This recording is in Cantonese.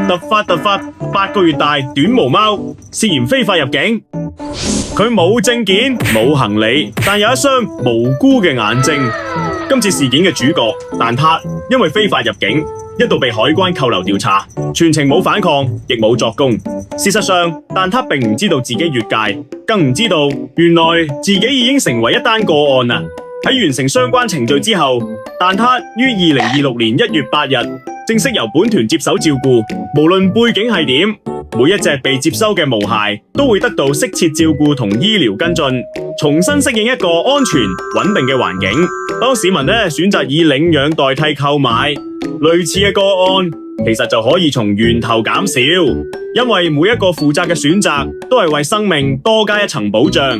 突發8個月大短毛貓涉嫌非法入境。佢冇證件冇行李，但有一雙無辜嘅眼睛。今次事件嘅主角蛋撻因為非法入境，一度被海關扣留調查，全程冇反抗，亦冇作供。事實上，蛋撻並唔知道自己越界，更唔知道原來自己已經成為一單個案啦。喺完成相關程序之後，蛋撻於2026年1月8日正式由本團接手照顧。無論背景係點，每一隻被接收嘅毛孩都會得到適切照顧同醫療跟進，重新適應一個安全穩定嘅環境。當市民選擇以領養代替購買，類似嘅個案其實就可以從源頭減少，因為每一個負責嘅選擇都係為生命多加一層保障。